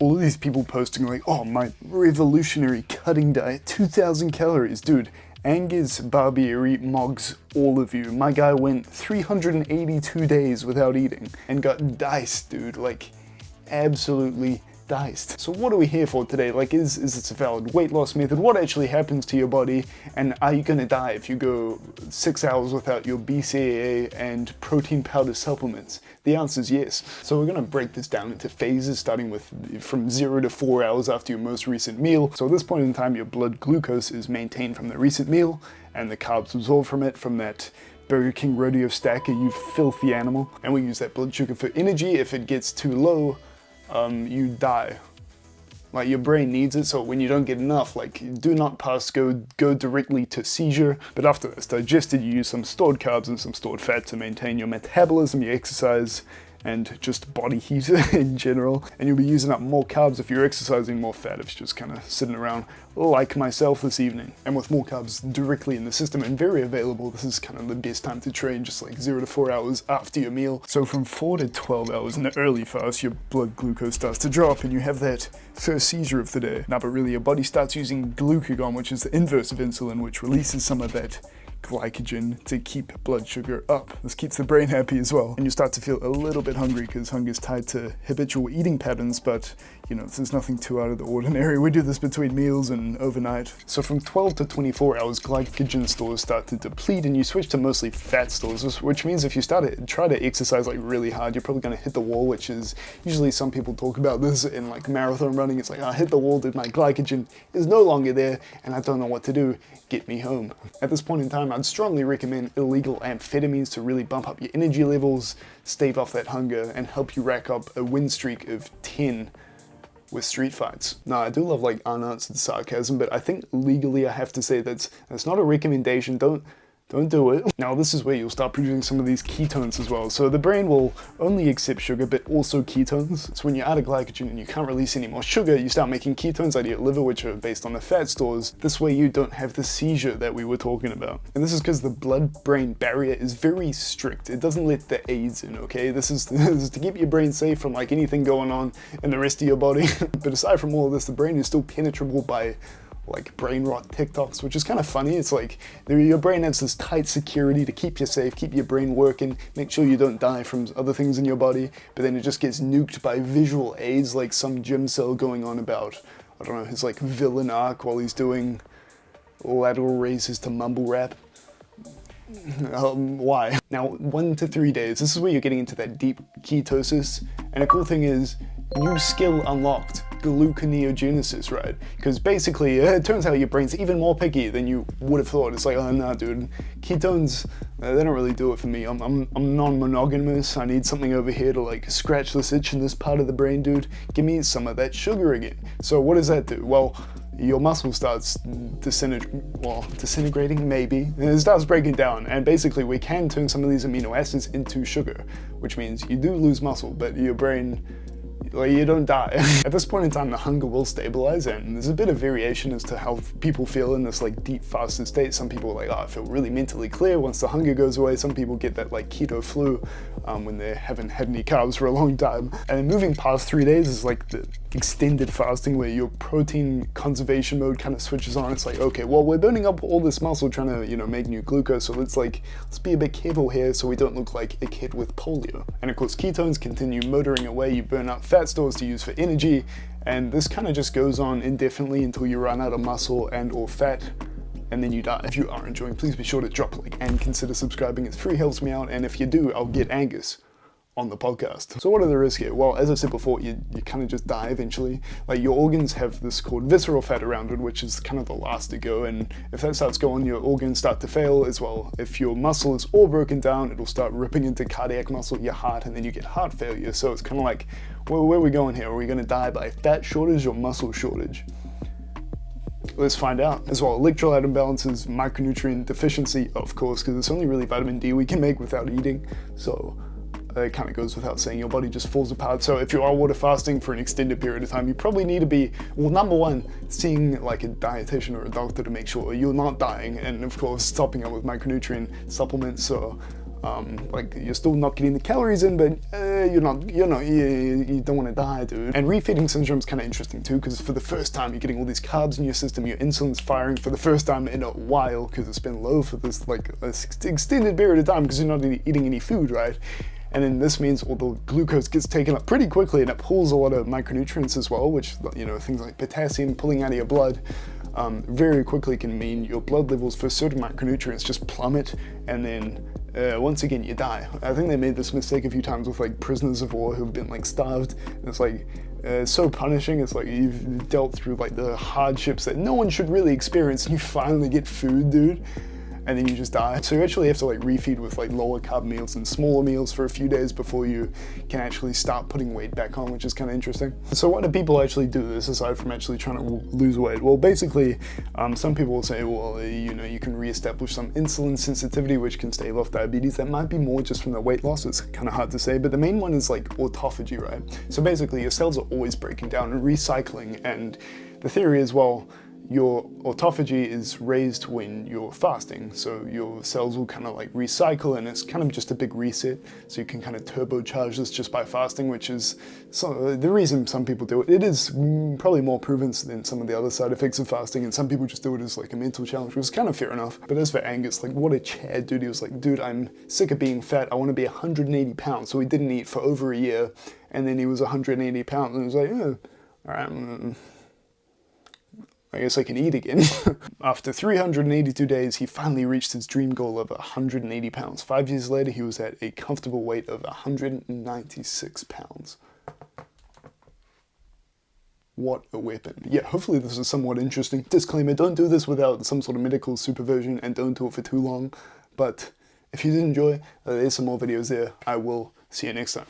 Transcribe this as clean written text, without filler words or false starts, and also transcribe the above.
All of these people posting like, oh, my revolutionary cutting diet, 2,000 calories. Dude, Angus Barbieri mogs all of you. My guy went 382 days without eating and got diced, dude. Like, absolutely diced. So what are we here for today? Like, is this a valid weight loss method? What actually happens to your body? And are you gonna die if you go 6 hours without your BCAA and protein powder supplements? The answer is yes. So we're gonna break this down into phases, starting with from 0 to 4 hours after your most recent meal. So at this point in time, your blood glucose is maintained from the recent meal and the carbs absorbed from it, from that Burger King rodeo stacker, you filthy animal. And we use that blood sugar for energy. If it gets too low, you die. Like, your brain needs it, so when you don't get enough, like, do not pass go directly to seizure. But after that's digested, you use some stored carbs and some stored fat to maintain your metabolism, your exercise, and just body heat in general. And you'll be using up more carbs if you're exercising, more fat if you're just kind of sitting around like myself this evening. And with more carbs directly in the system and very available, this is kind of the best time to train, just like 0 to 4 hours after your meal. So from 4 to 12 hours in the early fast, your blood glucose starts to drop and you have that first seizure of the day. Now, but really your body starts using glucagon, which is the inverse of insulin, which releases some of that glycogen to keep blood sugar up. This keeps the brain happy as well. And you start to feel a little bit hungry because hunger is tied to habitual eating patterns, but you know, there's nothing too out of the ordinary. We do this between meals and overnight. So from 12 to 24 hours, glycogen stores start to deplete and you switch to mostly fat stores, which means if you try to exercise like really hard, you're probably gonna hit the wall, which is usually some people talk about this in like marathon running. It's like, I hit the wall, dude, my glycogen is no longer there and I don't know what to do. Get me home. At this point in time, I'd strongly recommend illegal amphetamines to really bump up your energy levels, stave off that hunger, and help you rack up a win streak of 10 with street fights. Now, I do love like unanswered sarcasm, but I think legally I have to say that's not a recommendation. Don't do it. Now, this is where you'll start producing some of these ketones as well. So the brain will only accept sugar, but also ketones. So when you're out of glycogen and you can't release any more sugar, you start making ketones out of your liver, which are based on the fat stores. This way you don't have the seizure that we were talking about. And this is because the blood-brain barrier is very strict. It doesn't let the AIDS in, okay? This is to keep your brain safe from like anything going on in the rest of your body. But aside from all of this, the brain is still penetrable by like brain rot TikToks, which is kind of funny. It's like your brain has this tight security to keep you safe, keep your brain working, make sure you don't die from other things in your body, but then it just gets nuked by visual aids, like some gym cell going on about, I don't know, his like villain arc while he's doing lateral raises to mumble rap. Why? Now, 1 to 3 days, this is where you're getting into that deep ketosis, and the cool thing is, new skill unlocked, gluconeogenesis, right? Because basically, it turns out your brain's even more picky than you would have thought. It's like, oh nah, dude, ketones, they don't really do it for me. I'm non-monogamous. I need something over here to like scratch this itch in this part of the brain, dude. Give me some of that sugar again. So what does that do? Well, your muscle starts disintegrating maybe, and it starts breaking down, and basically we can turn some of these amino acids into sugar, which means you do lose muscle, but your brain, like, you don't die. At this point in time, the hunger will stabilize, and there's a bit of variation as to how people feel in this like deep fasted state. Some people are like, oh, I feel really mentally clear once the hunger goes away. Some people get that like keto flu when they haven't had any carbs for a long time. And then moving past 3 days is like the extended fasting where your protein conservation mode kind of switches on. It's like, okay, well, we're burning up all this muscle trying to, you know, make new glucose, so let's be a bit careful here so we don't look like a kid with polio. And of course, ketones continue motoring away. You burn up fat stores to use for energy, and this kind of just goes on indefinitely until you run out of muscle and or fat, and then you die. If you are enjoying, please be sure to drop a like and consider subscribing. It's free, helps me out, and if you do, I'll get Angus on the podcast. So what are the risks here? Well, as I said before, you kind of just die eventually. Like, your organs have this called visceral fat around it, which is kind of the last to go, and if that starts going, your organs start to fail as well. If your muscle is all broken down, it'll start ripping into cardiac muscle, your heart, and then you get heart failure. So it's kind of like, well, where are we going here? Are we going to die by fat shortage or muscle shortage? Let's find out. As well, electrolyte imbalances, micronutrient deficiency, of course, because it's only really vitamin D we can make without eating. So it kind of goes without saying, your body just falls apart. So if you are water fasting for an extended period of time, you probably need to be, well, number one, seeing like a dietitian or a doctor to make sure you're not dying, and of course topping up with micronutrient supplements. So Like, you're still not getting the calories in, but you don't want to die, dude. And refeeding syndrome is kind of interesting too, because for the first time you're getting all these carbs in your system, your insulin's firing for the first time in a while, because it's been low for this like extended period of time, because you're not eating any food, right? And then this means all the glucose gets taken up pretty quickly, and it pulls a lot of micronutrients as well, which, you know, things like potassium pulling out of your blood very quickly can mean your blood levels for certain micronutrients just plummet, and then once again you die. I think they made this mistake a few times with like prisoners of war who've been like starved. It's like so punishing. It's like you've dealt through like the hardships that no one should really experience, and you finally get food, dude, and then you just die. So you actually have to like refeed with like lower carb meals and smaller meals for a few days before you can actually start putting weight back on, which is kind of interesting. So why do people actually do this aside from actually trying to lose weight? Well, basically, some people will say, well, you know, you can reestablish some insulin sensitivity, which can stave off diabetes. That might be more just from the weight loss. It's kind of hard to say, but the main one is like autophagy, right? So basically your cells are always breaking down and recycling, and the theory is, well, your autophagy is raised when you're fasting, so your cells will kind of like recycle, and it's kind of just a big reset, so you can kind of turbocharge this just by fasting, which is the reason some people do it. It is probably more proven than some of the other side effects of fasting, and some people just do it as like a mental challenge, which is kind of fair enough. But as for Angus, like, what a Chad, dude. He was like, dude, I'm sick of being fat, I want to be 180 pounds, so he didn't eat for over a year, and then he was 180 pounds, and he was like, yeah, all right, I guess I can eat again. After 382 days, he finally reached his dream goal of 180 pounds. 5 years later, he was at a comfortable weight of 196 pounds. What a weapon. Yeah, hopefully this is somewhat interesting. Disclaimer, don't do this without some sort of medical supervision, and don't do it for too long. But if you did enjoy, there's some more videos there. I will see you next time.